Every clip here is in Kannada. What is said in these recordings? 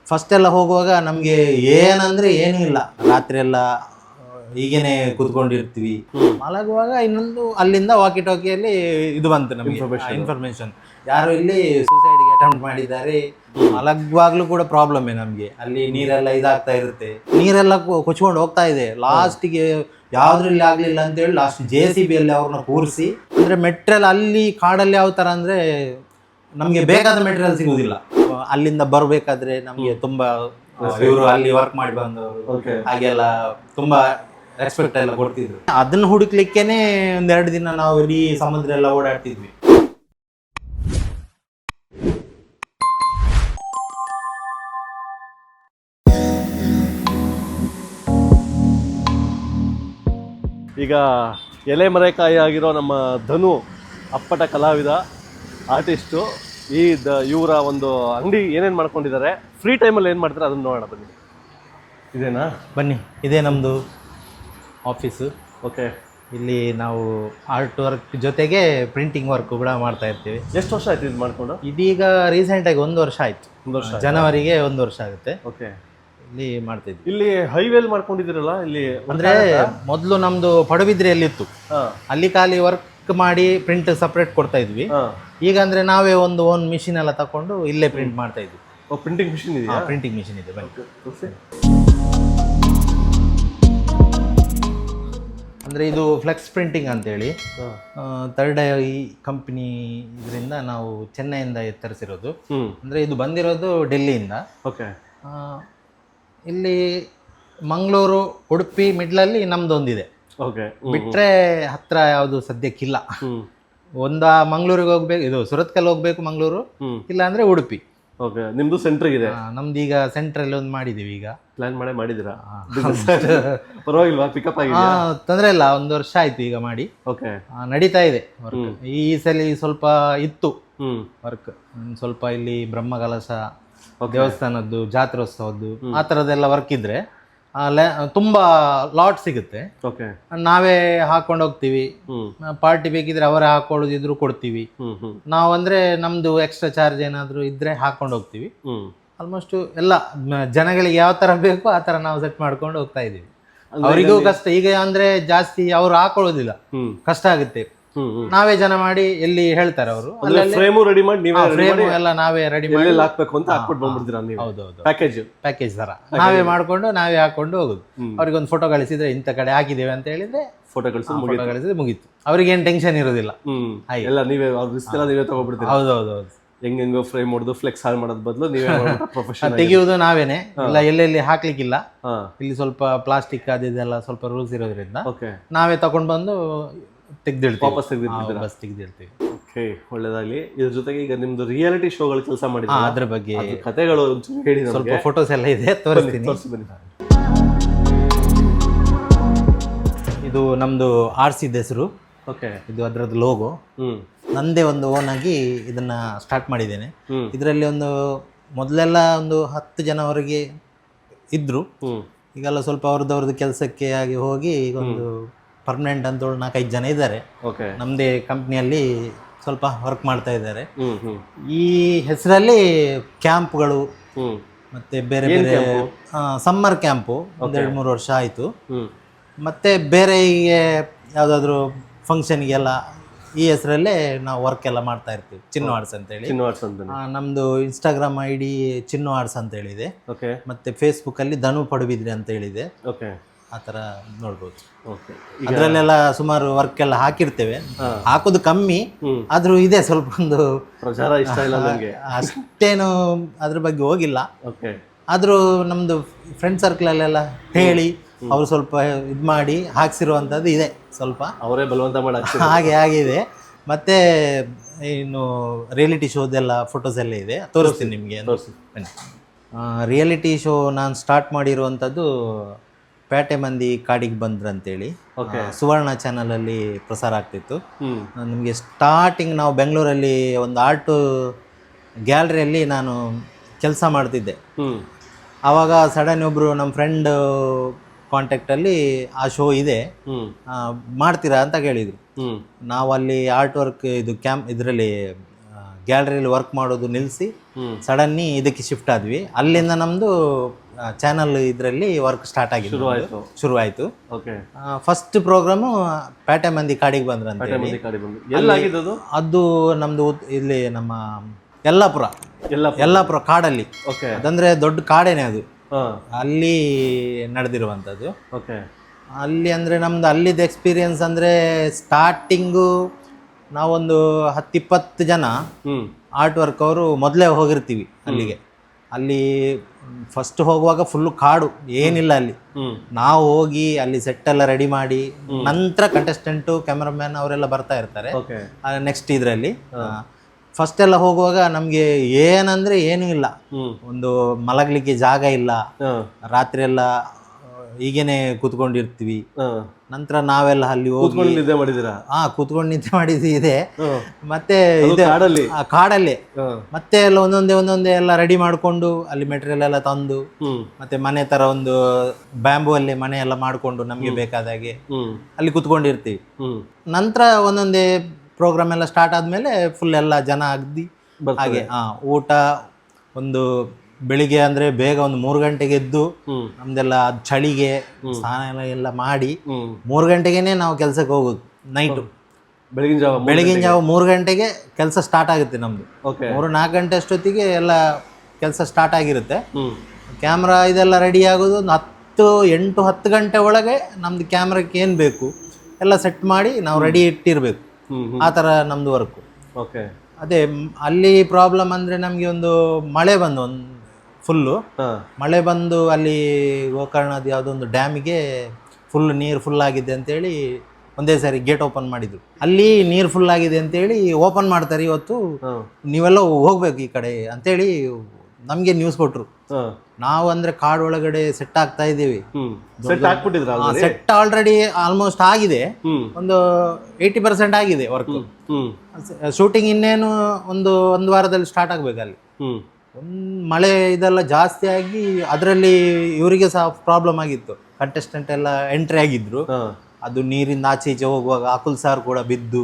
ಫಸ್ಟ್ ಎಲ್ಲ ಹೋಗುವಾಗ ನಮಗೆ ಏನಂದ್ರೆ ಏನೂ ಇಲ್ಲ, ರಾತ್ರಿ ಎಲ್ಲ ಹೀಗೇನೆ ಕೂತ್ಕೊಂಡಿರ್ತೀವಿ. ಮಲಗುವಾಗ ಇನ್ನೊಂದು ಅಲ್ಲಿಂದ ವಾಕಿ ಟಾಕಿಯಲ್ಲಿ ಇದು ಬಂತು ನಮಗೆ ಇನ್ಫಾರ್ಮೇಶನ್, ಯಾರು ಇಲ್ಲಿ ಸೂಸೈಡ್ಗೆ ಅಟೆಂಪ್ಟ್ ಮಾಡಿದ್ದಾರೆ. ಮಲಗುವಾಗ್ಲೂ ಕೂಡ ಪ್ರಾಬ್ಲಮ್ಮೇ ನಮಗೆ, ಅಲ್ಲಿ ನೀರೆಲ್ಲ ಇದಾಗ್ತಾ ಇರುತ್ತೆ, ನೀರೆಲ್ಲ ಕೊಚ್ಕೊಂಡು ಹೋಗ್ತಾ ಇದೆ. ಲಾಸ್ಟಿಗೆ ಯಾವ್ದ್ರಲ್ಲಿ ಆಗ್ಲಿಲ್ಲ ಅಂತೇಳಿ ಲಾಸ್ಟ್ JCB ಅಲ್ಲಿ ಅವ್ರನ್ನ ಕೂರಿಸಿ, ಅಂದ್ರೆ ಮೆಟೀರಿಯಲ್ ಅಲ್ಲಿ ಕಾಡಲ್ಲಿ ಯಾವ ತರ ಅಂದ್ರೆ ನಮಗೆ ಬೇಕಾದ ಮೆಟೀರಿಯಲ್ ಸಿಗುವುದಿಲ್ಲ. ಅಲ್ಲಿಂದ ಬರಬೇಕಾದ್ರೆ ನಮಗೆ ತುಂಬಾ ಇವರು ಅಲ್ಲಿ ವರ್ಕ್ ಮಾಡಿ ಬಂದವರು ಹಾಗೆಲ್ಲ ತುಂಬಾ ರೆಸ್ಪೆಕ್ಟ್ ಎಲ್ಲ ಕೊಡ್ತಿದ್ರು. ಅದನ್ನ ಹುಡುಕ್ಲಿಕ್ಕೇನೆ 1-2 ದಿನ ನಾವು ಇಡೀ ಸಮುದ್ರ ಎಲ್ಲ ಓಡಾಡ್ತಿದ್ವಿ. ಈಗ ಎಲೆ ಮರೆಕಾಯಿ ಆಗಿರೋ ನಮ್ಮ ಧನು ಅಪ್ಪಟ ಕಲಾವಿದ, ಆರ್ಟಿಸ್ಟು. ಇವರ ಒಂದು ಅಂಗಡಿ ಏನೇನು ಮಾಡ್ಕೊಂಡಿದ್ದಾರೆ, ಫ್ರೀ ಟೈಮಲ್ಲಿ ಏನು ಮಾಡ್ತಾರೆ ಅದನ್ನು ನೋಡೋಣ ಬನ್ನಿ. ಇದೇನಾ? ಬನ್ನಿ, ಇದೇ ನಮ್ಮದು ಆಫೀಸು. ಓಕೆ. ಇಲ್ಲಿ ನಾವು ಆರ್ಟ್ ವರ್ಕ್ ಜೊತೆಗೆ ಪ್ರಿಂಟಿಂಗ್ ವರ್ಕ್ ಕೂಡ ಮಾಡ್ತಾ ಇರ್ತೀವಿ. ಎಷ್ಟು ವರ್ಷ ಆಯ್ತು ಇದು ಮಾಡ್ಕೊಂಡು? ಇದೀಗ ರೀಸೆಂಟಾಗಿ 1 ವರ್ಷ ಆಯಿತು. 1 ವರ್ಷ, ಜನವರಿಗೆ 1 ವರ್ಷ ಆಗುತ್ತೆ. ಓಕೆ. ಇಲ್ಲಿ ಮಾಡ್ತಿದ್ವಿ. ಇಲ್ಲಿ ಹೈವೇಲ್ ಮಾಡ್ಕೊಂಡಿದ್ದೀರಲ್ಲ, ಇಲ್ಲಿ ಅಂದ್ರೆ ಮೊದಲು ನಮ್ದು ಪಡುಬಿದ್ರೆಯಲ್ಲಿ ಇತ್ತು, ಅಲ್ಲಿ ಖಾಲಿ ವರ್ಕ್ ಮಾಡಿ ಪ್ರಿಂಟ್ ಸಪ್ರೇಟ್ ಕೊಡ್ತಾ ಇದ್ವಿ. ಈಗ ಅಂದ್ರೆ ನಾವೇ ಒಂದು ಓನ್ ಮಿಷಿನ್ ಎಲ್ಲ ತಕೊಂಡು ಇಲ್ಲೇ ಪ್ರಿಂಟ್ ಮಾಡ್ತಾ ಇದ್ವಿ. ಪ್ರಿಂಟಿಂಗ್ ಮಿಷಿನ್ ಇದೆಯಾ? ಪ್ರಿಂಟಿಂಗ್ ಮಿಷಿನ್ ಇದೆ. ಅಂದ್ರೆ ಇದು ಫ್ಲೆಕ್ಸ್ ಪ್ರಿಂಟಿಂಗ್ ಅಂತೇಳಿ ಥರ್ಡ್ ಐ ಕಂಪ್ನಿ ಇದರಿಂದ ನಾವು ಚೆನ್ನೈಯಿಂದ ತರಿಸಿರೋದು. ಅಂದ್ರೆ ಇದು ಬಂದಿರೋದು ಡೆಲ್ಲಿಯಿಂದ. ಓಕೆ. ಇಲ್ಲಿ ಮಂಗಳೂರು, ಉಡುಪಿ ಮಿಡ್ಲಲ್ಲಿ ನಮ್ದೊಂದಿದೆ. ಓಕೆ. ಬಿಟ್ರೆ ಹತ್ರ ಯಾವುದು ಸದ್ಯಕ್ಕಿಲ್ಲ. ಮಂಗಳೂರಿಗೆ ಹೋಗ್ಬೇಕು, ಇದು ಸುರತ್ಕಲ್ ಹೋಗ್ಬೇಕು ಮಂಗಳೂರು, ಇಲ್ಲ ಅಂದ್ರೆ ಉಡುಪಿ. ಓಕೆ. ನಿಮ್ದು ಸೆಂಟರ್ ಇದೆ? ನಮ್ದು ಈಗ ಸೆಂಟ್ರಲ್ಲಿ ಒಂದು ಮಾಡಿದೀವಿ. ಈಗ ಪ್ಲಾನ್ ಮಾಡಿದ್ದೀರಾ? ಪರವಾಗಿಲ್ವಾ? ಪಿಕಪ್ ಆಗಿದೆ? ತೊಂದರೆ ಇಲ್ಲ, 1 ವರ್ಷ ಆಯ್ತು ಈಗ ಮಾಡಿ. ಓಕೆ. ನಡೀತಾ ಇದೆ ವರ್ಕ್. ಈ ಸಲ ಸ್ವಲ್ಪ ಇತ್ತು ವರ್ಕ್, ಸ್ವಲ್ಪ ಇಲ್ಲಿ ಬ್ರಹ್ಮಕಲಶ ದೇವಸ್ಥಾನದ್ದು, ಜಾತ್ರೋತ್ಸವದ್ದು ಆ ಥರದ್ದೆಲ್ಲ ವರ್ಕ್ ಇದ್ರೆ ತುಂಬಾ ಲಾಟ್ ಸಿಗುತ್ತೆ. ಓಕೆ. ನಾವೇ ಹಾಕೊಂಡು ಹೋಗ್ತೀವಿ. ಪಾರ್ಟಿ ಬೇಕಿದ್ರೆ ಅವರೇ ಹಾಕೊಳ್ಳೋದಿದ್ರು ಕೊಡ್ತೀವಿ. ನಾವಂದ್ರೆ ನಮ್ದು ಎಕ್ಸ್ಟ್ರಾ ಚಾರ್ಜ್ ಏನಾದ್ರು ಇದ್ರೆ ಹಾಕೊಂಡು ಹೋಗ್ತೀವಿ. ಆಲ್ಮೋಸ್ಟ್ ಎಲ್ಲ ಜನಗಳಿಗೆ ಯಾವ ತರ ಬೇಕೋ ಆ ತರ ನಾವು ಸೆಟ್ ಮಾಡ್ಕೊಂಡು ಹೋಗ್ತಾ ಇದೀವಿ. ಅವರಿಗೂ ಕಷ್ಟ ಈಗ ಅಂದ್ರೆ ಜಾಸ್ತಿ ಅವ್ರು ಹಾಕೊಳ್ಳೋದಿಲ್ಲ, ಕಷ್ಟ ಆಗುತ್ತೆ. ನಾವೇ ಜನ ಮಾಡಿ ಎಲ್ಲಿ ಹೇಳ್ತಾರೆ ಅವರು, ಫ್ರೇಮ್ ರೆಡಿ ಮಾಡಿ ನೀವೇ ಎಲ್ಲ ನಾವೇ ರೆಡಿ ಮಾಡಿ ಹಾಕ್ಬೇಕು ಅಂತ ಹಾಕ್ಬಿಟ್ಟು ಬಂದ್ಬಿಡ್ತೀರಾ ನೀವು? ಹೌದೌದು, ಪ್ಯಾಕೇಜ್ ತರ ನಾವೇ ಮಾಡ್ಕೊಂಡು ನಾವೇ ಹಾಕೊಂಡು ಹೋಗುದು. ಅವ್ರಿಗೆ ಒಂದು ಫೋಟೋ ಕಳಿಸಿದ್ರೆ ಇಂಥ ಕಡೆ ಹಾಕಿದ್ದೇವೆ ಅಂತ ಹೇಳಿದ್ರೆ ಫೋಟೋ ಕಳಿಸಿದ್ರೆ ಮುಗೀತು. ಅವ್ರಿಗೆ ಏನ್ ಟೆನ್ಷನ್ ಇರೋದಿಲ್ಲ. ಎಲ್ಲ ನೀವೇ ತಗೋಬಿಡ್ತೀರಾ? ಹೌದೌದು. ಹೆಂಗೋ ಫ್ರೇಮ್ ಹೊಡೆದು ಫ್ಲೆಕ್ಸ್ ಹಾಳು ಮಾಡೋದ್ ಬದಲು ನೀವೇ ಪ್ರೊಫೆಷನಲ್ ತೆಗೆಯುವುದು ನಾವೇನೆ. ಇಲ್ಲ ಎಲ್ಲೆಲ್ಲಿ ಹಾಕ್ಲಿಕ್ಕಿಲ್ಲ, ಇಲ್ಲಿ ಸ್ವಲ್ಪ ಪ್ಲಾಸ್ಟಿಕ್ ಅದೆಲ್ಲ ಸ್ವಲ್ಪ ರೂಲ್ಸ್ ಇರೋದ್ರಿಂದ ನಾವೇ ತಗೊಂಡ್ ಬಂದು ವಾಪಸ್ ತೆಗೆದಿರ್ತೀವಿ. ಓಕೆ, ಒಳ್ಳೇದಾಗ್ಲಿ. ಇದ್ರ ಜೊತೆಗೆ ಈಗ ನಿಮ್ದು ರಿಯಾಲಿಟಿ ಶೋಗಳು ಕೆಲಸ ಮಾಡಿದ್ರೆ ಅದ್ರ ಬಗ್ಗೆ ಕಥೆಗಳು ಹೇಳಿ, ಸ್ವಲ್ಪ ಫೋಟೋಸ್ ಎಲ್ಲ ಇದೆ, ತೋರಿಸ್ತೀನಿ. ಇದು ನಮ್ದು RC ಹೆಸರು. ಓಕೆ. ಇದು ಅದರದ್ದು ಲೋಗೋ. ನಂದೇ ಒಂದು ಓನ್ ಆಗಿ ಇದನ್ನ ಸ್ಟಾರ್ಟ್ ಮಾಡಿದ್ದೇನೆ. ಇದರಲ್ಲಿ ಒಂದು ಮೊದಲೆಲ್ಲ ಒಂದು 10 ಜನವರೆಗೆ ಇದ್ರು, ಈಗೆಲ್ಲ ಸ್ವಲ್ಪ ಅವ್ರದ್ದು ಕೆಲಸಕ್ಕೆ ಆಗಿ ಹೋಗಿ ಈಗ ಒಂದು ಪರ್ಮನೆಂಟ್ ಅಂತ 4-5 ಜನ ಇದ್ದಾರೆ. ನಮ್ಮದೇ ಕಂಪ್ನಿಯಲ್ಲಿ ಸ್ವಲ್ಪ ವರ್ಕ್ ಮಾಡ್ತಾ ಇದ್ದಾರೆ. ಈ ಹೆಸರಲ್ಲಿ ಕ್ಯಾಂಪ್ಗಳು ಮತ್ತೆ ಬೇರೆ ಬೇರೆ ಸಮ್ಮರ್ ಕ್ಯಾಂಪು 1-2-3 ವರ್ಷ ಆಯಿತು. ಮತ್ತೆ ಬೇರೆ ಯಾವುದಾದ್ರೂ ಫಂಕ್ಷನ್ಗೆಲ್ಲ ಈ ಹೆಸರಲ್ಲೇ ನಾವು ವರ್ಕ್ ಎಲ್ಲ ಮಾಡ್ತಾ ಇರ್ತೀವಿ. ಚಿನ್ನು ಆರ್ಟ್ಸ್ ಅಂತೇಳಿ. ನಮ್ಮದು ಇನ್ಸ್ಟಾಗ್ರಾಮ್ ID ಚಿನ್ನು ಆರ್ಟ್ಸ್ ಅಂತ ಹೇಳಿದೆ. ಮತ್ತೆ ಫೇಸ್ಬುಕ್ ಅಲ್ಲಿ ಧನು ಪಡುಬಿದ್ರೆ ಅಂತ ಹೇಳಿದೆ. ಆ ಥರ ನೋಡ್ಬೋದು. ಅದರಲ್ಲೆಲ್ಲ ಸುಮಾರು ವರ್ಕ್ ಎಲ್ಲ ಹಾಕಿರ್ತೇವೆ, ಹಾಕೋದು ಕಮ್ಮಿ ಆದ್ರೂ ಇದೆ ಸ್ವಲ್ಪ ಒಂದು ಪ್ರಚಾರ ಇಷ್ಟ ಇಲ್ಲ ನನಗೆ, ಅಷ್ಟೇನು ಅದ್ರ ಬಗ್ಗೆ ಹೋಗಿಲ್ಲ. ಆದ್ರೂ ನಮ್ದು ಫ್ರೆಂಡ್ ಸರ್ಕಲ್ ಅಲ್ಲೆಲ್ಲ ಹೇಳಿ ಅವರು ಸ್ವಲ್ಪ ಇದು ಮಾಡಿ ಹಾಕ್ಸಿರುವಂಥದ್ದು ಇದೆ. ಸ್ವಲ್ಪ ಅವರೇ ಬಲವಂತ ಮಾಡಿ ಹಾಗೆ ಆಗಿದೆ. ಮತ್ತೆ ಇನ್ನು ರಿಯಾಲಿಟಿ ಶೋದೆಲ್ಲ ಫೋಟೋಸ್ ಎಲ್ಲ ಇದೆ, ತೋರಿಸ್ತೀನಿ ನಿಮಗೆ. ರಿಯಾಲಿಟಿ ಶೋ ನಾನು ಸ್ಟಾರ್ಟ್ ಮಾಡಿರುವಂಥದ್ದು ಪೇಟೆ ಮಂದಿ ಕಾಡಿಗೆ ಬಂದ್ರು ಅಂತೇಳಿ ಸುವರ್ಣ ಚಾನಲಲ್ಲಿ ಪ್ರಸಾರ ಆಗ್ತಿತ್ತು. ನಿಮಗೆ ಸ್ಟಾರ್ಟಿಂಗ್ ನಾವು ಬೆಂಗಳೂರಲ್ಲಿ ಒಂದು ಆರ್ಟ್ ಗ್ಯಾಲರಿಯಲ್ಲಿ ನಾನು ಕೆಲಸ ಮಾಡ್ತಿದ್ದೆ. ಆವಾಗ ಸಡನ್ ಒಬ್ಬರು ನಮ್ಮ ಫ್ರೆಂಡ್ ಕಾಂಟ್ಯಾಕ್ಟಲ್ಲಿ ಆ ಶೋ ಇದೆ ಮಾಡ್ತೀರಾ ಅಂತ ಕೇಳಿದರು. ನಾವು ಅಲ್ಲಿ ಆರ್ಟ್ ವರ್ಕ್ ಇದು ಇದರಲ್ಲಿ ಗ್ಯಾಲರಿಯಲ್ಲಿ ವರ್ಕ್ ಮಾಡೋದು ನಿಲ್ಲಿಸಿ ಸಡನ್ನಿ ಇದಕ್ಕೆ ಶಿಫ್ಟ್ ಆದ್ವಿ. ಅಲ್ಲಿಂದ ನಮ್ಮದು ಚಾನಲ್ ಇದರಲ್ಲಿ ವರ್ಕ್ ಸ್ಟಾರ್ಟ್ ಆಗಿದೆ, ಶುರುವಾಯಿತು. ಓಕೆ. ಫಸ್ಟ್ ಪ್ರೋಗ್ರಾಮು ಪೇಟೆ ಮಂದಿ ಕಾಡಿಗೆ ಬಂದ್ರ ಅಂತ ಹೇಳಿ. ಎಲ್ಲಾಗಿದೆ ಅದು? ಅದು ನಮ್ಮದು ಇಲ್ಲಿ ನಮ್ಮ ಯಲ್ಲಾಪುರ ಕಾಡಲ್ಲಿ. ಓಕೆ. ಅದಂದ್ರೆ ದೊಡ್ಡ ಕಾಡೇನೆ ಅದು, ಅಲ್ಲಿ ನಡೆದಿರುವಂಥದ್ದು. ಓಕೆ. ಅಲ್ಲಿ ಅಂದರೆ ನಮ್ದು ಅಲ್ಲಿದ್ದು ಎಕ್ಸ್ಪೀರಿಯನ್ಸ್ ಅಂದರೆ ಸ್ಟಾರ್ಟಿಂಗು ನಾವೊಂದು 10-20 ಜನ ಆರ್ಟ್ ವರ್ಕ್ ಅವರು ಮೊದಲೇ ಹೋಗಿರ್ತೀವಿ ಅಲ್ಲಿಗೆ. ಅಲ್ಲಿ ಫಸ್ಟ್ ಹೋಗುವಾಗ ಫುಲ್ಲು ಕಾಡು, ಏನಿಲ್ಲ ಅಲ್ಲಿ. ನಾವು ಹೋಗಿ ಅಲ್ಲಿ ಸೆಟ್ ಎಲ್ಲ ರೆಡಿ ಮಾಡಿ ನಂತರ ಕಂಟೆಸ್ಟೆಂಟು ಕ್ಯಾಮ್ರಾಮ್ಯಾನ್ ಅವರೆಲ್ಲ ಬರ್ತಾ ಇರ್ತಾರೆ ನೆಕ್ಸ್ಟ್ ಇದರಲ್ಲಿ. ಫಸ್ಟ್ ಎಲ್ಲ ಹೋಗುವಾಗ ನಮಗೆ ಏನಂದ್ರೆ ಏನೂ ಇಲ್ಲ, ಒಂದು ಮಲಗಲಿಕ್ಕೆ ಜಾಗ ಇಲ್ಲ, ರಾತ್ರಿ ಎಲ್ಲ ಹೀಗೇನೆ ಕೂತ್ಕೊಂಡಿರ್ತೀವಿ. ನಂತರ ನಾವೆಲ್ಲ ಅಲ್ಲಿ ಹೋಗಿ ಕೂತ್ಕೊಂಡು ನಿದ್ದೆ ಮಾಡಿದ್ವಿ ಇದೆ. ಮತ್ತೆ ಕಾಡಲ್ಲಿ ಮತ್ತೆ ಎಲ್ಲ ಒಂದೊಂದೇ ಎಲ್ಲ ರೆಡಿ ಮಾಡ್ಕೊಂಡು ಅಲ್ಲಿ ಮೆಟೀರಿಯಲ್ ಎಲ್ಲ ತಂದು ಮತ್ತೆ ಮನೆ ತರ ಒಂದು ಬ್ಯಾಂಬೂ ಅಲ್ಲಿ ಮನೆ ಎಲ್ಲ ಮಾಡ್ಕೊಂಡು ನಮ್ಗೆ ಬೇಕಾದಾಗೆ ಅಲ್ಲಿ ಕೂತ್ಕೊಂಡಿರ್ತೀವಿ. ನಂತರ ಒಂದೊಂದೇ ಪ್ರೋಗ್ರಾಮ್ ಎಲ್ಲ ಸ್ಟಾರ್ಟ್ ಆದ್ಮೇಲೆ ಫುಲ್ ಎಲ್ಲ ಜನ ಅಗ್ದಿ ಹಾಗೆ. ಊಟ ಒಂದು ಬೆಳಿಗ್ಗೆ ಅಂದ್ರೆ ಬೇಗ ಒಂದು 3 ಗಂಟೆಗೆ ಎದ್ದು ನಮ್ದೆಲ್ಲ ಚಳಿಗೆ ಸ್ನಾನ ಎಲ್ಲ ಮಾಡಿ 3 ಗಂಟೆಗೆನೆ ನಾವು ಕೆಲ್ಸಕ್ಕೆ ಹೋಗೋದು. ನೈಟು ಬೆಳಗಿನ ಜಾವ 3 ಗಂಟೆಗೆ ಕೆಲಸ ಸ್ಟಾರ್ಟ್ ಆಗುತ್ತೆ ನಮ್ದು. 3-4 ಗಂಟೆ ಅಷ್ಟೊತ್ತಿಗೆ ಎಲ್ಲ ಕೆಲಸ ಸ್ಟಾರ್ಟ್ ಆಗಿರುತ್ತೆ. ಕ್ಯಾಮ್ರಾ ಇದೆಲ್ಲ ರೆಡಿ ಆಗೋದು ಒಂದು 8-10 ಗಂಟೆ ಒಳಗೆ ನಮ್ದು ಕ್ಯಾಮ್ರಾಕ್ಕೆ ಏನು ಬೇಕು ಎಲ್ಲ ಸೆಟ್ ಮಾಡಿ ನಾವು ರೆಡಿ ಇಟ್ಟಿರ್ಬೇಕು. ಆ ಥರ ನಮ್ದು ವರ್ಕು. ಅದೇ ಅಲ್ಲಿ ಪ್ರಾಬ್ಲಮ್ ಅಂದರೆ ನಮಗೆ ಒಂದು ಮಳೆ ಬಂದು ಮಳೆ ಬಂದು ಅಲ್ಲಿ ಗೋಕರ್ಣದ ಯಾವುದೊಂದು ಡ್ಯಾಮಿಗೆ ನೀರು ಫುಲ್ ಆಗಿದೆ ಅಂತೇಳಿ ಒಂದೇ ಸಾರಿ ಗೇಟ್ ಓಪನ್ ಮಾಡಿದ್ರು. ಅಲ್ಲಿ ನೀರು ಫುಲ್ ಆಗಿದೆ ಅಂತೇಳಿ ಓಪನ್ ಮಾಡ್ತಾರೆ, ಇವತ್ತು ನೀವೆಲ್ಲ ಹೋಗ್ಬೇಕು ಈ ಕಡೆ ಅಂತೇಳಿ ನಮಗೆ ನ್ಯೂಸ್ ಕೊಟ್ರು. ನಾವು ಅಂದ್ರೆ ಕಾಡು ಒಳಗಡೆ ಸೆಟ್ ಆಗ್ತಾ ಇದ್ದೀವಿ. ಸೆಟ್ ಆಲ್ರೆಡಿ ಆಲ್ಮೋಸ್ಟ್ ಆಗಿದೆ, ಒಂದು 80% ಆಗಿದೆ ವರ್ಕ್. ಶೂಟಿಂಗ್ ಇನ್ನೇನು ಒಂದು ವಾರದಲ್ಲಿ ಸ್ಟಾರ್ಟ್ ಆಗ್ಬೇಕು. ಅಲ್ಲಿ ಮಳೆ ಇದೆಲ್ಲ ಜಾಸ್ತಿ ಆಗಿ ಅದರಲ್ಲಿ ಇವರಿಗೆ ಸಹ ಪ್ರಾಬ್ಲಮ್ ಆಗಿತ್ತು. ಕಂಟೆಸ್ಟೆಂಟ್ ಎಲ್ಲ ಎಂಟ್ರಿ ಆಗಿದ್ರು, ಅದು ನೀರಿಂದ ಆಚೆ ಈಚೆ ಹೋಗುವಾಗ ಅಕುಲ್ ಸಾರ್ ಕೂಡ ಬಿದ್ದು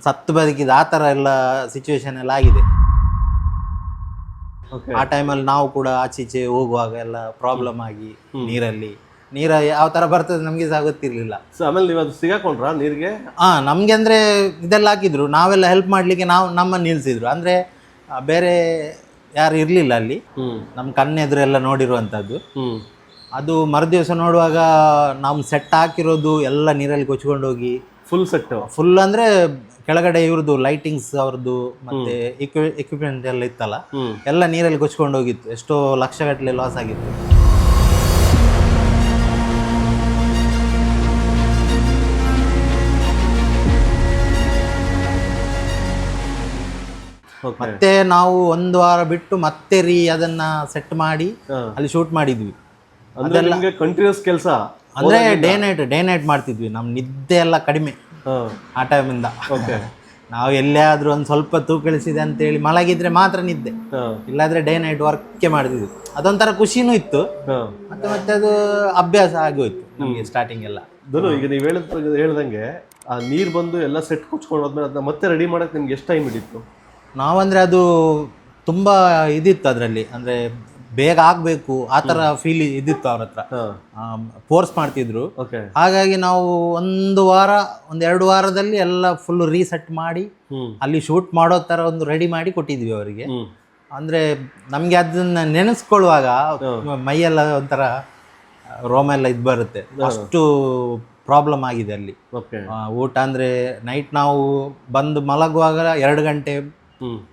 ಸತ್ತು ಬದುಕಿದ ಆ ಥರ ಎಲ್ಲ ಸಿಚುವೇಶನ್ ಎಲ್ಲ ಆಗಿದೆ. ಆ ಟೈಮಲ್ಲಿ ನಾವು ಕೂಡ ಆಚೆ ಈಚೆ ಹೋಗುವಾಗ ಎಲ್ಲ ಪ್ರಾಬ್ಲಮ್ ಆಗಿ ನೀರ ಯಾವ ತರ ಬರ್ತದೆ ನಮ್ಗೆ ಸಹ ಗೊತ್ತಿರ್ಲಿಲ್ಲ. ಆಮೇಲೆ ನೀವು ಅದು ಸಿಗಾಕೊಂಡ್ರಾ ನೀರಿಗೆ? ನಮ್ಗೆ ಅಂದ್ರೆ ಇದೆಲ್ಲ ಹಾಕಿದ್ರು, ನಾವೆಲ್ಲ ಹೆಲ್ಪ್ ಮಾಡ್ಲಿಕ್ಕೆ ನಮ್ಮನ್ನು ನಿಲ್ಸಿದ್ರು. ಅಂದ್ರೆ ಬೇರೆ ಯಾರು ಇರ್ಲಿಲ್ಲ ಅಲ್ಲಿ, ನಮ್ ಕಣ್ಣೆದುರೆಲ್ಲ ನೋಡಿರುವಂತದ್ದು. ಅದು ಮರುದಿವಸ ನೋಡುವಾಗ ನಮ್ ಸೆಟ್ ಹಾಕಿರೋದು ಎಲ್ಲ ನೀರಲ್ಲಿ ಕೊಚ್ಕೊಂಡು ಹೋಗಿ ಫುಲ್ ಅಂದ್ರೆ ಕೆಳಗಡೆ ಇವ್ರದ್ದು ಲೈಟಿಂಗ್ಸ್ ಅವ್ರದ್ದು ಮತ್ತೆ ಎಕ್ವಿಪ್ಮೆಂಟ್ ಎಲ್ಲ ಇತ್ತಲ್ಲ, ಎಲ್ಲ ನೀರಲ್ಲಿ ಕೊಚ್ಕೊಂಡು ಹೋಗಿತ್ತು. ಎಷ್ಟೋ ಲಕ್ಷಗಟ್ಟಲೆ ಲಾಸ್ ಆಗಿತ್ತು. ಮತ್ತೆ ನಾವು 1 ವಾರ ಬಿಟ್ಟು ಮತ್ತೆ ಅದನ್ನ ಸೆಟ್ ಮಾಡಿ ಅಲ್ಲಿ ಶೂಟ್ ಮಾಡಿದ್ವಿ. ಕಂಟಿನ್ಯೂಸ್ ಕೆಲಸ ಅಂದ್ರೆ ಡೇ ನೈಟ್ ಮಾಡ್ತಿದ್ವಿ. ನಮ್ ನಿದ್ದೆ ಎಲ್ಲ ಕಡಿಮೆ ಆ ಟೈಮಿಂದ. ನಾವು ಎಲ್ಲಾದ್ರೂ ಒಂದ್ ಸ್ವಲ್ಪ ತೂಕಳಿಸಿದೆ ಅಂತೇಳಿ ಮಲಗಿದ್ರೆ ಮಾತ್ರ ನಿದ್ದೆ, ಇಲ್ಲಾದ್ರೆ ಡೇ ನೈಟ್ ವರ್ಕ್ ಮಾಡ್ತಿದ್ವಿ. ಅದೊಂಥರ ಖುಷಿನೂ ಇತ್ತು, ಮತ್ತೆ ಅದು ಅಭ್ಯಾಸ ಆಗೋಯ್ತು ನಮ್ಗೆ ಸ್ಟಾರ್ಟಿಂಗ್ ಎಲ್ಲ. ಈಗ ನೀವು ಹೇಳ್ದಂಗೆ ಆ ನೀರ್ ಬಂದು ಎಲ್ಲ ಸೆಟ್ ಕುಚ್ಕೊಂಡು ಹೋದ್ಮೇಲೆ ಅದನ್ನ ಮತ್ತೆ ರೆಡಿ ಮಾಡಕ್ ನಿಮ್ಗೆ ಎಷ್ಟು ಟೈಮ್ ಹಿಡಿತ್ತು? ನಾವಂದ್ರೆ ಅದು ತುಂಬ ಇದಿತ್ತು ಅದರಲ್ಲಿ, ಅಂದರೆ ಬೇಗ ಆಗಬೇಕು ಆ ಥರ ಫೀಲ್ ಇದಿತ್ತು. ಅವ್ರ ಹತ್ರ ಫೋರ್ಸ್ ಮಾಡ್ತಿದ್ರು. ಹಾಗಾಗಿ ನಾವು 1 ವಾರ 1-2 ವಾರದಲ್ಲಿ ಎಲ್ಲ ಫುಲ್ ರೀಸೆಟ್ ಮಾಡಿ ಅಲ್ಲಿ ಶೂಟ್ ಮಾಡೋ ಥರ ಒಂದು ರೆಡಿ ಮಾಡಿ ಕೊಟ್ಟಿದ್ವಿ ಅವರಿಗೆ. ಅಂದರೆ ನಮಗೆ ಅದನ್ನ ನೆನೆಸ್ಕೊಳ್ಳುವಾಗ ಮೈಯೆಲ್ಲ ಒಂಥರ ರೋಮ ಎಲ್ಲ ಇದು ಬರುತ್ತೆ, ಅಷ್ಟು ಪ್ರಾಬ್ಲಮ್ ಆಗಿದೆ ಅಲ್ಲಿ. ಊಟ ಅಂದರೆ ನೈಟ್ ನಾವು ಬಂದು ಮಲಗುವಾಗ 2 ಗಂಟೆ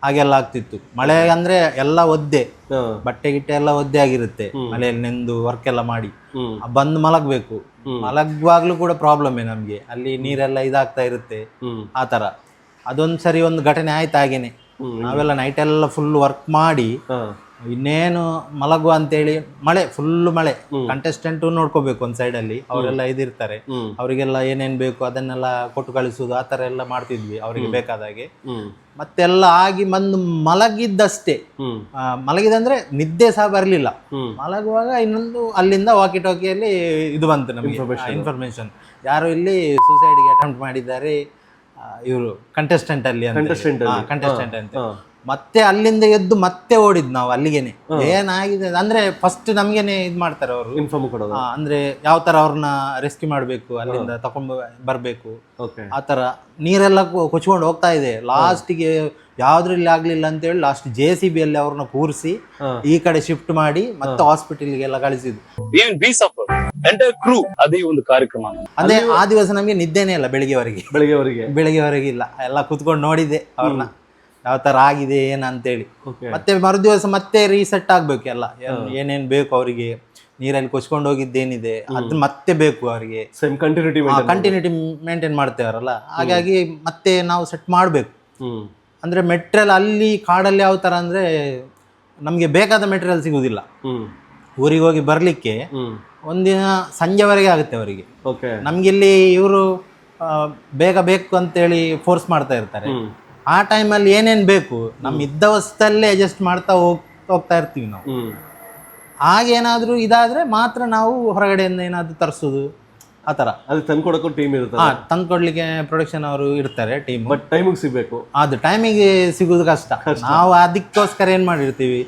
ಹಾಗೆಲ್ಲ ಆಗ್ತಿತ್ತು. ಮಳೆ ಅಂದ್ರೆ ಎಲ್ಲ ಒದ್ದೆ, ಬಟ್ಟೆ ಗಿಟ್ಟೆ ಎಲ್ಲ ಒದ್ದೆ ಆಗಿರುತ್ತೆ ಮಳೆಯಲ್ಲಿ ನೆಂದು ವರ್ಕ್ ಎಲ್ಲ ಮಾಡಿ ಬಂದು ಮಲಗ್ಬೇಕು. ಮಲಗುವಾಗ್ಲೂ ಕೂಡ ಪ್ರಾಬ್ಲಮ್ಮೇ ನಮ್ಗೆ, ಅಲ್ಲಿ ನೀರೆಲ್ಲ ಇದಾಗ್ತಾ ಇರುತ್ತೆ ಆ ತರ. ಅದೊಂದ್ಸರಿ ಒಂದು ಘಟನೆ ಆಯ್ತು ಹಾಗೇನೆ. ನಾವೆಲ್ಲ ನೈಟ್ ಎಲ್ಲ ಫುಲ್ ವರ್ಕ್ ಮಾಡಿ ಇನ್ನೇನು ಮಲಗುವ ಅಂತೇಳಿ ಫುಲ್ ಮಳೆ. ಕಂಟೆಸ್ಟೆಂಟ್ ನೋಡ್ಕೋಬೇಕು ಒಂದ್ ಸೈಡ್ ಅಲ್ಲಿ, ಅವರೆಲ್ಲ ಇದಿರ್ತಾರೆ, ಅವರಿಗೆಲ್ಲ ಏನೇನ್ ಬೇಕು ಅದನ್ನೆಲ್ಲ ಕೊಟ್ಟು ಕಳಿಸುದು ಆ ತರ ಎಲ್ಲ ಮಾಡ್ತಿದ್ವಿ ಅವರಿಗೆ ಬೇಕಾದಾಗೆ. ಮತ್ತೆಲ್ಲ ಆಗಿ ಬಂದು ಮಲಗಿದ್ದಷ್ಟೇ, ಮಲಗಿದಂದ್ರೆ ನಿದ್ದೆ ಸಹ ಬರ್ಲಿಲ್ಲ. ಮಲಗುವಾಗ ಇನ್ನೊಂದು ಅಲ್ಲಿಂದ ವಾಕಿ ಟಾಕಿಯಲ್ಲಿ ಇದು ಬಂತು ನಮಗೆ ಇನ್ಫಾರ್ಮೇಶನ್, ಯಾರು ಇಲ್ಲಿ ಸೂಸೈಡ್ಗೆ ಅಟೆಂಪ್ಟ್ ಮಾಡಿದ್ದಾರೆ ಇವರು ಕಂಟೆಸ್ಟೆಂಟ್ ಅಲ್ಲಿ Contestant ಅಲ್ಲಿ. ಕಂಟೆಸ್ಟೆಂಟ್ ಅಂತ ಹಾ. ಮತ್ತೆ ಅಲ್ಲಿಂದ ಎದ್ದು ಮತ್ತೆ ಓಡಿದ್ ನಾವು ಅಲ್ಲಿಗೆನೆ. ಏನಾಗಿದೆ ಅಂದ್ರೆ ಫಸ್ಟ್ ನಮ್ಗೆನೆ ಇದ್ ಮಾಡ್ತಾರೆ ಅವರು, ಇನ್ಫಾರ್ಮ್ ಕೊಡೋದು. ಅಂದ್ರೆ ಯಾವ ತರ ಅವ್ರನ್ನ ರೆಸ್ಕ್ಯೂ ಮಾಡ್ಬೇಕು, ಅಲ್ಲಿಂದ ತಕೊಂಡ್ ಬರ್ಬೇಕು, ಓಕೆ. ಆ ತರ ನೀರೆಲ್ಲ ಕೊಚ್ಕೊಂಡು ಹೋಗ್ತಾ ಇದೆ. ಲಾಸ್ಟಿಗೆ ಯಾವ್ದ್ರಲ್ಲಿ ಆಗ್ಲಿಲ್ಲ ಅಂತ ಹೇಳಿ ಲಾಸ್ಟ್ JCB ಅಲ್ಲಿ ಅವ್ರನ್ನ ಕೂರಿಸಿ ಈ ಕಡೆ ಶಿಫ್ಟ್ ಮಾಡಿ ಮತ್ತೆ ಹಾಸ್ಪಿಟಲ್ಗೆಲ್ಲ ಕಳಿಸಿದ್ರು. even we suffer entire crew ಅದೇ ಒಂದು ಕಾರ್ಯಕ್ರಮ. ಅಂದ್ರೆ ಆ ದಿವಸ ನಮ್ಗೆ ನಿದ್ದೆನೇ ಇಲ್ಲ ಬೆಳಿಗ್ಗೆವರೆಗೆ ಬೆಳಿಗ್ಗೆವರೆಗೆ ಇಲ್ಲ, ಎಲ್ಲ ಕುತ್ಕೊಂಡು ನೋಡಿದ್ದೆ ಅವ್ರನ್ನ ಯಾವ ತರ ಆಗಿದೆ ಏನಂತೇಳಿ. ಓಕೆ. ಮತ್ತೆ ಮರುದಿವಸ ಮತ್ತೆ ರೀಸೆಟ್ ಆಗ್ಬೇಕು ಎಲ್ಲ, ಏನೇನ್ ಬೇಕು ಅವರಿಗೆ, ನೀರಲ್ಲಿ ಕೊಚ್ಕೊಂಡು ಹೋಗಿದ್ದೇನಿದೆ ಅದು ಮತ್ತೆ ಬೇಕು ಅವರಿಗೆ, ಸೇಮ್ ಕಂಟಿನ್ಯೂಟಿ ಕಂಟಿನ್ಯೂಟಿ ಮೇಂಟೈನ್ ಮಾಡ್ತೇವರಲ್ಲ, ಹಾಗಾಗಿ ಮತ್ತೆ ನಾವು ಸೆಟ್ ಮಾಡ್ಬೇಕು. ಅಂದ್ರೆ ಮೆಟೀರಿಯಲ್ ಅಲ್ಲಿ ಕಾಡಲ್ಲಿ ಯಾವ ತರ ಅಂದ್ರೆ ನಮ್ಗೆ ಬೇಕಾದ ಮೆಟೀರಿಯಲ್ ಸಿಗುದಿಲ್ಲ. ಊರಿಗೆ ಹೋಗಿ ಬರ್ಲಿಕ್ಕೆ ಒಂದಿನ ಸಂಜೆವರೆಗೆ ಆಗುತ್ತೆ ಅವರಿಗೆ. ಓಕೆ. ನಮ್ಗಿಲ್ಲಿ ಇವರು ಬೇಗ ಬೇಕು ಅಂತೇಳಿ ಫೋರ್ಸ್ ಮಾಡ್ತಾ ಇರ್ತಾರೆ. ಆ ಟೈಮಲ್ಲಿ ಏನೇನ್ ಬೇಕು ನಮ್ ಇದ್ದ ವಸ್ತಲ್ಲೇ ಅಡ್ಜಸ್ಟ್ ಮಾಡ್ತಾ ಹೋಗ್ತಾ ಇರ್ತೀವಿ ನಾವು. ಹಾಗೇನಾದ್ರೂ ಇದಾದ್ರೆ ಮಾತ್ರ ನಾವು ಹೊರಗಡೆಯಿಂದ ಏನಾದ್ರು ತರಿಸೋದು, ಆ ತರ. ಅದು ತಂದ್ಕೊಡಕ್ಕೂ ಟೀಮ್ ಇರುತ್ತೆ. ತಂದ್ಕೊಡ್ಲಿಕ್ಕೆ ಪ್ರೊಡಕ್ಷನ್ ಅವರು ಇರ್ತಾರೆ ಟೀಮ್. ಬಟ್ ಟೈಮಿಗೆ ಸಿಗ್ಬೇಕು. ಅದು ಟೈಮಿಗೆ ಸಿಗುದು ಕಷ್ಟ. ನಾವು ಅದಕ್ಕೋಸ್ಕರ ಏನ್ ಮಾಡಿರ್ತೀವಿ,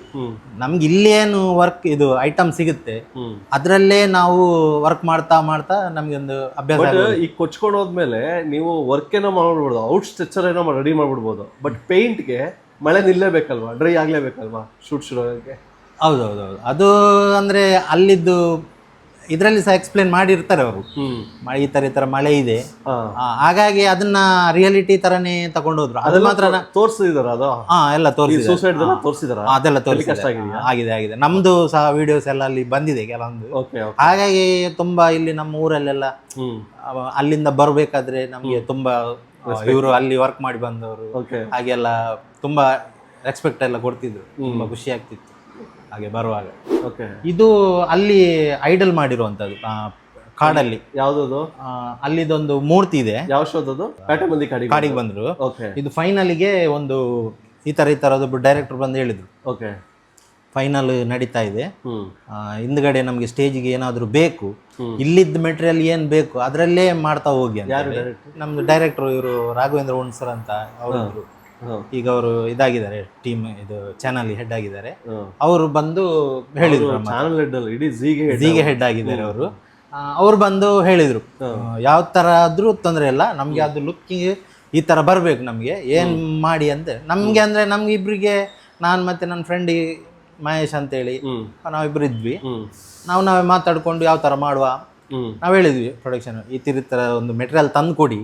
ನಮ್ಗೆ ಇಲ್ಲೇನು ವರ್ಕ್ ಇದು ಐಟಮ್ ಸಿಗುತ್ತೆ ಅದ್ರಲ್ಲೇ ನಾವು ವರ್ಕ್ ಮಾಡ್ತಾ ಮಾಡ್ತಾ ನಮ್ಗೆ ಒಂದು ಅಭ್ಯಾಸ. ಈಗ ಕೊಚ್ಕೊಂಡು ಹೋದ್ಮೇಲೆ ನೀವು ವರ್ಕ್ ಏನೋ ಮಾಡ್ಬಿಡ್ಬೋದು, ಔಟ್ ಸ್ಟ್ರೆಚರ್ ಏನೋ ರೆಡಿ ಮಾಡ್ಬಿಡ್ಬೋದು. ಬಟ್ ಪೇಂಟ್ಗೆ ಮಳೆ ನಿಲ್ಲೇಬೇಕಲ್ವಾ, ಡ್ರೈ ಆಗ್ಲೇಬೇಕಲ್ವಾ ಶೂಟ್ ಶುರು ಆಗೋಕ್ಕೆ. ಹೌದೌದೌದು. ಅದು ಅಂದ್ರೆ ಅಲ್ಲಿದ್ದು ಇದರಲ್ಲಿ ಸಹ ಎಕ್ಸ್ಪ್ಲೇನ್ ಮಾಡಿರ್ತಾರೆ ಅವರು, ಈ ತರ ಮಳೆ ಇದೆ, ಹಾಗಾಗಿ ಅದನ್ನ ರಿಯಾಲಿಟಿ ತರನೇ ತಗೊಂಡೋದ್ರು. ಅದು ಮಾತ್ರ ತೋರಿಸಿದಾರ, ಅದು ಎಲ್ಲ ತೋರಿಸಿದಾರ, ಅದೆಲ್ಲ ಆಗಿದೆ. ನಮ್ದು ಸಹ ವಿಡಿಯೋಸ್ ಎಲ್ಲ ಅಲ್ಲಿ ಬಂದಿದೆ ಕೆಲವೊಂದು. ಹಾಗಾಗಿ ತುಂಬಾ ಇಲ್ಲಿ ನಮ್ಮ ಊರಲ್ಲೆಲ್ಲ ಅಲ್ಲಿಂದ ಬರ್ಬೇಕಾದ್ರೆ ನಮ್ಗೆ ತುಂಬಾ ಇವರು ಅಲ್ಲಿ ವರ್ಕ್ ಮಾಡಿ ಬಂದವರು ಹಾಗೆಲ್ಲ ತುಂಬಾ ರೆಸ್ಪೆಕ್ಟ್ ಎಲ್ಲ ಕೊಡ್ತಿದ್ರು. ತುಂಬಾ ಖುಷಿ ಆಗ್ತಿತ್ತು ಹಾಗೆ ಬರುವಾಗ. ಇದು ಅಲ್ಲಿ ಐಡಲ್ ಮಾಡಿರುವಂತದ್ದು ಕಾಡಲ್ಲಿ. ಯಾವ್ದು? ಅಲ್ಲಿದೊಂದು ಮೂರ್ತಿ ಇದೆ. ಯಾವ ಶೋದದು? ಕಾಡಿಗೆ ಬಂದ್ರು. ಇದು ಫೈನಲ್ಗೆ ಒಂದು ಈ ತರದೊಬ್ಬರು ಡೈರೆಕ್ಟರ್ ಬಂದು ಹೇಳಿದ್ರು, ಫೈನಲ್ ನಡೀತಾ ಇದೆ, ಹಿಂದ್ಗಡೆ ನಮ್ಗೆ ಸ್ಟೇಜಿಗೆ ಏನಾದ್ರು ಬೇಕು, ಇಲ್ಲಿದ್ದ ಮೆಟೀರಿಯಲ್ ಏನ್ ಬೇಕು ಅದ್ರಲ್ಲೇ ಮಾಡ್ತಾ ಹೋಗಿ ಅಂತ. ನಮ್ದು ಡೈರೆಕ್ಟರ್ ಇವರು ರಾಘವೇಂದ್ರ ಹುಣ್ಸರ್ ಅಂತ ಅವರು, ಈಗ ಅವರು ಇದಾಗಿದ್ದಾರೆ, ಟೀಮ್ ಇದು ಚಾನಲ್ ಹೆಡ್ ಆಗಿದ್ದಾರೆ. ಅವರು ಬಂದು ಹೇಳಿದ್ರು, ಝೀಗೆ ಹೆಡ್ ಆಗಿದ್ದಾರೆ ಅವರು. ಅವ್ರು ಬಂದು ಹೇಳಿದ್ರು ಯಾವ ತರ ಆದ್ರೂ ತೊಂದರೆ ಇಲ್ಲ, ನಮ್ಗೆ ಅದು ಲುಕ್ಕಿಂಗ್ ಈ ತರ ಬರ್ಬೇಕು, ನಮ್ಗೆ ಏನ್ ಮಾಡಿ ಅಂತ. ನಮ್ಗೆ ಅಂದ್ರೆ ನಮ್ಗೆ ಇಬ್ರಿಗೆ, ನಾನು ಮತ್ತೆ ನನ್ನ ಫ್ರೆಂಡ್ ಮಹೇಶ್ ಅಂತೇಳಿ ನಾವಿಬ್ರು ಇದ್ವಿ. ನಾವೇ ಮಾತಾಡ್ಕೊಂಡು ಯಾವ ತರ ಮಾಡುವ ನಾವ್ ಹೇಳಿದ್ವಿ ಪ್ರೊಡಕ್ಷನ್, ಈ ತರ ಒಂದು ಮೆಟೀರಿಯಲ್ ತಂದು ಕೊಡಿ,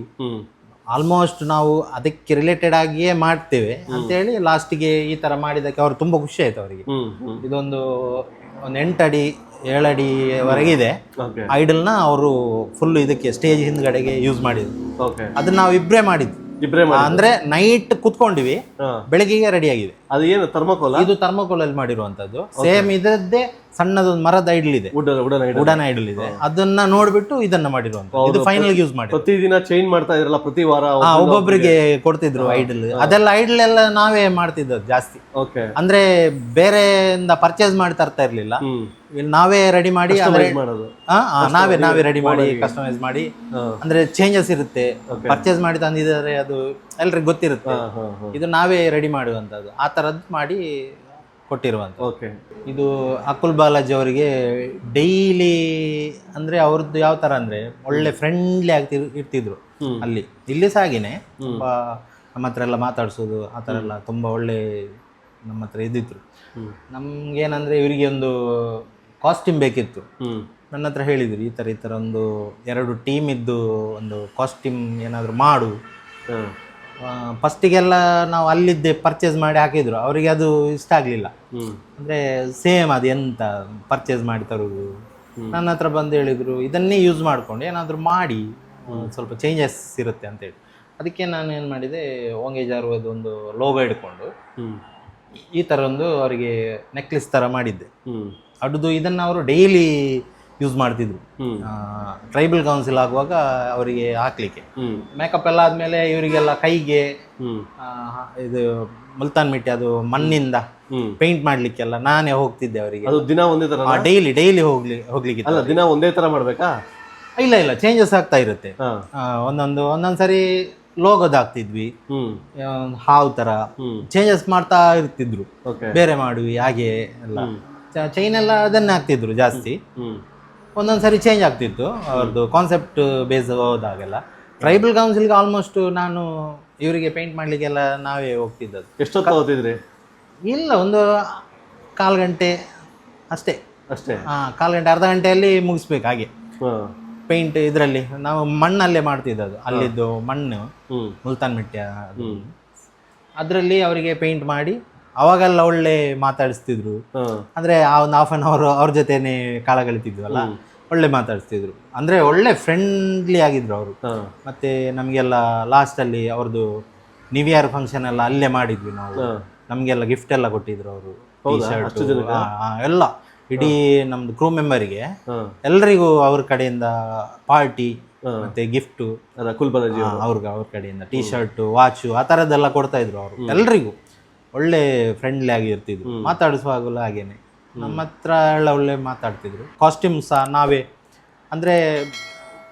ಆಲ್ಮೋಸ್ಟ್ ನಾವು ಅದಕ್ಕೆ ರಿಲೇಟೆಡ್ ಆಗಿಯೇ ಮಾಡ್ತೇವೆ ಅಂತೇಳಿ. ಲಾಸ್ಟಿಗೆ ಈ ತರ ಮಾಡಿದಕ್ಕೆ ಅವ್ರು ತುಂಬಾ ಖುಷಿ ಆಯ್ತು ಅವರಿಗೆ. ಇದೊಂದು 8 ಅಡಿ 7 ಅಡಿವರೆಗಿದೆ ಐಡಲ್ನ ಅವರು ಫುಲ್ ಇದಕ್ಕೆ ಸ್ಟೇಜ್ ಹಿಂದ್ಗಡೆಗೆ ಯೂಸ್ ಮಾಡಿದ್ರು. ಅದನ್ನ ನಾವು ಇಬ್ರೇ ಮಾಡಿದ್ವಿ. ಅಂದ್ರೆ ನೈಟ್ ಕುತ್ಕೊಂಡಿವಿ, ಬೆಳಗ್ಗೆಗೆ ರೆಡಿ ಆಗಿದೆ. ಅದು ಏನು ಥರ್ಮೋಕೋಲ್? ಇದು ಥರ್ಮೋಕೋಲ್ ಅಲ್ಲಿ ಮಾಡಿರುವಂತದ್ದು. ಸೇಮ್ ಇದರದ್ದೇ ಸಣ್ಣದೊಂದು ಮರದ ಐಡಲ್ ಇದೆ, ವುಡನ್ ಐಡಲ್ ಇದೆ. ಅದನ್ನ ನೋಡ್ಬಿಟ್ಟು ಇದನ್ನ ಮಾಡಿರುವಂತದ್ದು. ಇದು ಫೈನಲ್ ಯೂಸ್ ಮಾಡಿ ಪ್ರತಿದಿನ ಚೇಂಜ್ ಮಾಡ್ತಾ ಇದ್ರಲ್ಲ, ಪ್ರತಿ ವಾರ ಒಬ್ಬೊಬ್ಬರಿಗೆ ಕೊಡ್ತಿದ್ರು ಐಡಲ್. ಅದೆಲ್ಲ ಐಡಲ್ ಎಲ್ಲ ನಾವೇ ಮಾಡ್ತಿದ್ದದ್ದು ಜಾಸ್ತಿ. ಅಂದ್ರೆ ಬೇರೆಯಿಂದ ಪರ್ಚೇಸ್ ಮಾಡಿ ತರ್ತಾ ಇರ್ಲಿಲ್ಲ, ನಾವೇ ರೆಡಿ ಮಾಡಿ ನಾವೇ ರೆಡಿ ಮಾಡಿ ಕಸ್ಟಮೈಸ್ ಮಾಡಿ. ಅಂದ್ರೆ ಚೇಂಜಸ್ ಇರುತ್ತೆ, ಪರ್ಚೇಸ್ ಮಾಡಿ ತಂದಿದ್ದಾರೆ ಅದು ಎಲ್ರಿಗೂ ಗೊತ್ತಿರುತ್ತೆ. ಇದು ನಾವೇ ರೆಡಿ ಮಾಡುವಂತದ್ದು, ಆ ತರದ್ ಮಾಡಿ ಕೊಟ್ಟಿರುವಂತ. ಇದು ಅಕುಲ್ ಬಾಲಾಜಿ ಅವರಿಗೆ ಡೈಲಿ ಅಂದ್ರೆ ಅವ್ರದ್ದು ಯಾವ ತರ ಅಂದ್ರೆ ಒಳ್ಳೆ ಫ್ರೆಂಡ್ಲಿ ಇರ್ತಿದ್ರು ಅಲ್ಲಿ. ಇಲ್ಲಿ ಸಹ ಹಾಗೇನೆ ತುಂಬಾ ನಮ್ಮ ಹತ್ರ ಎಲ್ಲ ಮಾತಾಡ್ಸೋದು, ಆ ಥರ ಎಲ್ಲ ತುಂಬ ಒಳ್ಳೆ ನಮ್ಮ ಹತ್ರ ಇದ್ದಿದ್ರು. ನಮ್ಗೇನಂದ್ರೆ ಇವರಿಗೆ ಒಂದು ಕಾಸ್ಟ್ಯೂಮ್ ಬೇಕಿತ್ತು. ನನ್ನ ಹತ್ರ ಹೇಳಿದ್ರು ಈ ಥರ ಒಂದು 2 ಟೀಮ್ ಇದ್ದು ಒಂದು ಕಾಸ್ಟ್ಯೂಮ್ ಏನಾದರೂ ಮಾಡು. ಫಸ್ಟಿಗೆಲ್ಲ ನಾವು ಅಲ್ಲಿದ್ದೆ ಪರ್ಚೇಸ್ ಮಾಡಿ ಹಾಕಿದ್ರು, ಅವರಿಗೆ ಅದು ಇಷ್ಟ ಆಗಲಿಲ್ಲ. ಅಂದರೆ ಸೇಮ್ ಅದು ಎಂತ ಪರ್ಚೇಸ್ ಮಾಡಿ ತರೋದು. ನನ್ನ ಹತ್ರ ಬಂದು ಹೇಳಿದರು ಇದನ್ನೇ ಯೂಸ್ ಮಾಡಿಕೊಂಡು ಏನಾದರೂ ಮಾಡಿ ಸ್ವಲ್ಪ ಚೇಂಜಸ್ ಇರುತ್ತೆ ಅಂತೇಳಿ. ಅದಕ್ಕೆ ನಾನು ಏನು ಮಾಡಿದೆ, ಓಂಗೇಜ್ ಆರ್ವದು ಒಂದು ಲೋಗೋ ಹಿಡ್ಕೊಂಡು ಈ ಥರ ಒಂದು ಅವರಿಗೆ ನೆಕ್ಲೆಸ್ ಥರ ಮಾಡಿದ್ದೆ. ಅಡ್ದು ಇದನ್ನು ಅವರು ಡೈಲಿ ಯೂಸ್ ಮಾಡ್ತಿದ್ರು. ಟ್ರೈಬಲ್ ಕೌನ್ಸಿಲ್ ಆಗುವಾಗ ಅವರಿಗೆ ಹಾಕ್ಲಿಕ್ಕೆ ಮೇಕಪ್ ಎಲ್ಲ ಆದ್ಮೇಲೆ ಇವರಿಗೆಲ್ಲ ಕೈಗೆ ಇದು ಮುಲ್ತಾನ್ ಮಿಟ್ಟಿ, ಅದು ಮಣ್ಣಿಂದ ಪೇಂಟ್ ಮಾಡ್ಲಿಕ್ಕೆಲ್ಲ ನಾನೇ ಹೋಗ್ತಿದ್ದೆ ಅವರಿಗೆ. ದಿನ ಒಂದೇ ತರ? ಡೈಲಿ ಹೋಗ್ಲಿಕ್ಕೆ. ದಿನ ಒಂದೇ ತರ ಮಾಡ್ಬೇಕಾ? ಇಲ್ಲ ಚೇಂಜಸ್ ಆಗ್ತಾ ಇರುತ್ತೆ. ಒಂದೊಂದ್ಸರಿ ಲೋಗೋದು ಹಾಕ್ತಿದ್ವಿ, ಹ್ಮ್ ಹಾವು ಥರ ಹ್ಮ್ ಚೇಂಜಸ್ ಮಾಡ್ತಾ ಇರ್ತಿದ್ರು. ಓಕೆ ಬೇರೆ ಮಾಡುವಿ ಹಾಗೆ ಎಲ್ಲ ಚೈನ್ ಎಲ್ಲ ಅದನ್ನೇ ಹಾಕ್ತಿದ್ರು ಜಾಸ್ತಿ. ಹ್ಮ್ ಒಂದೊಂದು ಸರಿ ಚೇಂಜ್ ಆಗ್ತಿತ್ತು ಅವ್ರದ್ದು ಕಾನ್ಸೆಪ್ಟ್ ಬೇಸ್ ಹೋದಾಗೆಲ್ಲ. ಟ್ರೈಬಲ್ ಕೌನ್ಸಿಲ್ಗೆ ಆಲ್ಮೋಸ್ಟ್ ನಾನು ಇವರಿಗೆ ಪೇಂಟ್ ಮಾಡಲಿಕ್ಕೆಲ್ಲ ನಾವೇ ಹೋಗ್ತಿದ್ದದ್ದು. ಎಷ್ಟೊತ್ತು ತಗೋತಿದ್ರಿ? ಇಲ್ಲ, ಒಂದು 1/4 ಗಂಟೆ ಅಷ್ಟೇ. ಅಷ್ಟೇ? ಕಾಲು ಗಂಟೆ ಅರ್ಧ ಗಂಟೆಯಲ್ಲಿ ಮುಗಿಸ್ಬೇಕು ಹಾಗೆ. ಹಾಂ ಪೇಂಟ್ ಇದರಲ್ಲಿ ನಾವು ಮಣ್ಣಲ್ಲೇ ಮಾಡ್ತಿದ್ದದ್ದು, ಅಲ್ಲಿದ್ದು ಮಣ್ಣು ಹ್ಮ್ ಮುಲ್ತಾನ್ ಮಿಟ್ಟಿ ಹ್ಮ್ ಅದರಲ್ಲಿ ಅವರಿಗೆ ಪೇಂಟ್ ಮಾಡಿ ಅವಾಗೆಲ್ಲ ಒಳ್ಳೆ ಮಾತಾಡಿಸ್ತಿದ್ರು. ಹಾಂ ಅಂದರೆ ಆ ಒಂದು 1/2 hour ಅವ್ರ ಜೊತೆನೇ ಕಾಲ ಕಳಿತಿದ್ವಲ್ಲ, ಒಳ್ಳೆ ಮಾತಾಡಿಸ್ತಿದ್ರು. ಅಂದರೆ ಒಳ್ಳೆ ಫ್ರೆಂಡ್ಲಿ ಆಗಿದ್ರು ಅವರು. ಹಾಂ ಮತ್ತು ನಮಗೆಲ್ಲ ಲಾಸ್ಟಲ್ಲಿ ಅವ್ರದ್ದು ನ್ಯೂ ಇಯರ್ ಫಂಕ್ಷನ್ ಎಲ್ಲ ಅಲ್ಲೇ ಮಾಡಿದ್ವಿ ನಾವು. ನಮಗೆಲ್ಲ ಗಿಫ್ಟ್ ಎಲ್ಲ ಕೊಟ್ಟಿದ್ರು ಅವರು, ಟೀ ಶರ್ಟ್ ಎಲ್ಲ. ಇಡೀ ನಮ್ದು ಕ್ರೂ ಮೆಂಬರಿಗೆ ಹಾಂ ಎಲ್ರಿಗೂ ಅವ್ರ ಕಡೆಯಿಂದ ಪಾರ್ಟಿ ಮತ್ತೆ ಗಿಫ್ಟು, ಅದ ಕುಲ್ಬಾಲಾಜಿ ಅವ್ರ ಕಡೆಯಿಂದ ಟೀ ಶರ್ಟು, ವಾಚು ಆ ಥರದ್ದೆಲ್ಲ ಕೊಡ್ತಾ ಇದ್ರು ಅವರು ಎಲ್ರಿಗೂ. ಒಳ್ಳೆ ಫ್ರೆಂಡ್ಲಿ ಆಗಿ ಇರ್ತಿದ್ರು, ಮಾತಾಡಿಸುವಾಗಲೂ ಹಾಗೇನೆ ನಮ್ಮ ಹತ್ರ ಎಲ್ಲ ಒಳ್ಳೆ ಮಾತಾಡ್ತಿದ್ರು. ಕಾಸ್ಟ್ಯೂಮ್ ಸಹ ನಾವೇ, ಅಂದರೆ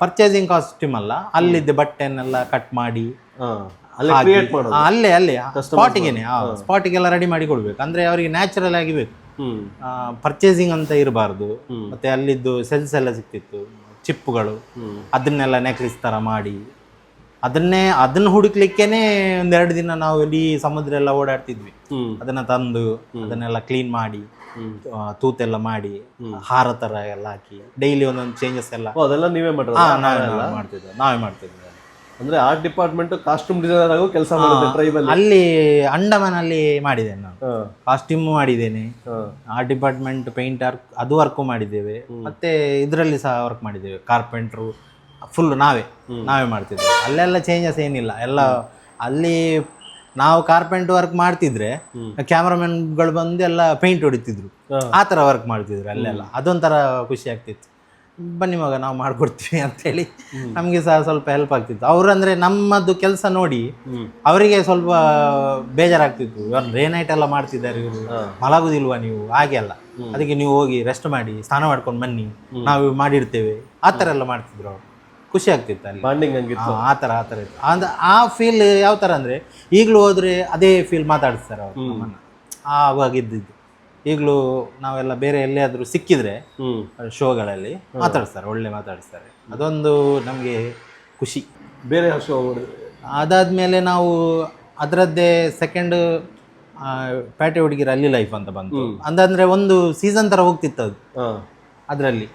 ಪರ್ಚೇಸಿಂಗ್ ಕಾಸ್ಟ್ಯೂಮ್ ಅಲ್ಲ, ಅಲ್ಲಿದ್ದ ಬಟ್ಟೆನೆಲ್ಲ ಕಟ್ ಮಾಡಿ ಹಾಂ ಅಲ್ಲೇ ಕ್ರಿಯೇಟ್ ಮಾಡೋದು. ಅಲ್ಲೇ ಸ್ಪಾಟಿಗೆನೆ ಸ್ಪಾಟಿಗೆಲ್ಲ ರೆಡಿ ಮಾಡಿ ಕೊಡ್ಬೇಕು. ಅಂದರೆ ಅವರಿಗೆ ನ್ಯಾಚುರಲ್ ಆಗಿ ಬೇಕು, ಹ್ಮ್ ಪರ್ಚೇಸಿಂಗ್ ಅಂತ ಇರಬಾರ್ದು. ಮತ್ತೆ ಅಲ್ಲಿದ್ದು ಸೆಲ್ಸ್ ಎಲ್ಲ ಸಿಕ್ತಿತ್ತು, ಚಿಪ್ಪುಗಳು, ಅದನ್ನೆಲ್ಲ ನೆಕ್ಲೆಸ್ ಥರ ಮಾಡಿ ಅದನ್ನ ಹುಡುಕ್ಲಿಕ್ಕೇನೆ 1-2 ದಿನ ನಾವು ಇಡೀ ಸಮುದ್ರ ಎಲ್ಲ ಓಡಾಡ್ತಿದ್ವಿ. ಅದನ್ನ ತಂದು ಅದನ್ನೆಲ್ಲ ಕ್ಲೀನ್ ಮಾಡಿ ತೂತೆಲ್ಲ ಮಾಡಿ ಹಾರ ಥರ ಎಲ್ಲ ಹಾಕಿ ಡೈಲಿ ಒಂದೊಂದು ಚೇಂಜಸ್ ಎಲ್ಲ ಅದೆಲ್ಲ ನೀವೇ ನಾವೇ ಮಾಡ್ತಿದ್ವಿ. ಅಂದ್ರೆ ಆರ್ಟ್ ಡಿಪಾರ್ಟ್ಮೆಂಟ್ ಕಾಸ್ಟ್ಯೂಮ್ ಡಿಸೈನರ್ ಆಗೋ ಕೆಲಸ ಮಾಡುತ್ತೆ ಟ್ರೈಬಲ್ ಅಲ್ಲಿ ಅಂಡಮಾನಲ್ಲಿ ಮಾಡಿದ್ದೇನೆ ನಾನು. ಕಾಸ್ಟ್ಯೂಮ್ ಮಾಡಿದ್ದೇನೆ, ಆರ್ಟ್ ಡಿಪಾರ್ಟ್ಮೆಂಟ್ ಪೇಂಟ್ ಅದು ವರ್ಕು ಮಾಡಿದ್ದೇವೆ. ಮತ್ತೆ ಇದರಲ್ಲಿ ಸಹ ವರ್ಕ್ ಮಾಡಿದ್ದೇವೆ, ಕಾರ್ಪೆಂಟ್ರು ಫುಲ್ ನಾವೇ ಮಾಡ್ತಿದ್ದೇವೆ. ಅಲ್ಲೆಲ್ಲ ಚೇಂಜಸ್ ಏನಿಲ್ಲ ಎಲ್ಲ. ಅಲ್ಲಿ ನಾವು ಕಾರ್ಪೆಂಟ್ ವರ್ಕ್ ಮಾಡ್ತಿದ್ರೆ ಕ್ಯಾಮ್ರಾಮನ್ಗಳು ಬಂದು ಎಲ್ಲ ಪೇಂಟ್ ಹೊಡಿತಿದ್ರು, ಆ ಥರ ವರ್ಕ್ ಮಾಡ್ತಿದ್ರು ಅಲ್ಲೆಲ್ಲ. ಅದೊಂಥರ ಖುಷಿ ಆಗ್ತಿತ್ತು. ಬನ್ನಿ ಮಗ ನಾವು ಮಾಡ್ಕೊಡ್ತೀವಿ ಅಂತೇಳಿ ನಮಗೆ ಸಹ ಸ್ವಲ್ಪ ಹೆಲ್ಪ್ ಆಗ್ತಿತ್ತು. ಅವ್ರಂದ್ರೆ ನಮ್ಮದು ಕೆಲಸ ನೋಡಿ ಅವರಿಗೆ ಸ್ವಲ್ಪ ಬೇಜಾರಾಗ್ತಿತ್ತು. ಇವ್ರು ಡೇ ನೈಟ್ ಎಲ್ಲ ಮಾಡ್ತಿದ್ದಾರೆ, ಇವರು ಮಲಗುದಿಲ್ವಾ ನೀವು, ಹಾಗೆ ಅಲ್ಲ. ಅದಕ್ಕೆ ನೀವು ಹೋಗಿ ರೆಸ್ಟ್ ಮಾಡಿ ಸ್ನಾನ ಮಾಡ್ಕೊಂಡು ಬನ್ನಿ, ನಾವು ಮಾಡಿರ್ತೇವೆ, ಆ ಥರ ಎಲ್ಲ ಮಾಡ್ತಿದ್ರು ಅವರು. ಖುಷಿ ಆಗ್ತಿತ್ತು ಅಲ್ಲಿ ಬಾಂಡಿಂಗ್ ಹಂಗಿತ್ತು. ಆ ಥರ ಇತ್ತು. ಅಂದ್ರೆ ಆ ಫೀಲ್ ಯಾವ ಥರ ಅಂದರೆ ಈಗಲೂ ಹೋದರೆ ಅದೇ ಫೀಲ್ ಮಾತಾಡಿಸ್ತಾರೆ ಅವರು ನಮ್ಮನ್ನು. ಆವಾಗಿದ್ದು ಈಗಲೂ ನಾವೆಲ್ಲ ಬೇರೆ ಎಲ್ಲಿಯಾದರೂ ಸಿಕ್ಕಿದ್ರೆ ಶೋಗಳಲ್ಲಿ ಮಾತಾಡಿಸ್ತಾರೆ, ಒಳ್ಳೆ ಮಾತಾಡಿಸ್ತಾರೆ. ಅದೊಂದು ನಮಗೆ ಖುಷಿ. ಬೇರೆ ಶೋ ಅದಾದಮೇಲೆ ನಾವು ಅದರದ್ದೇ ಸೆಕೆಂಡ್ ಪೇಟೆ ಹುಡುಗಿರ ಅಲ್ಲಿ ಲೈಫ್ ಅಂತ ಬಂತು. ಅಂದರೆ ಒಂದು ಸೀಸನ್ ಥರ ಹೋಗ್ತಿತ್ತು ಅದು. ಅದರಲ್ಲಿ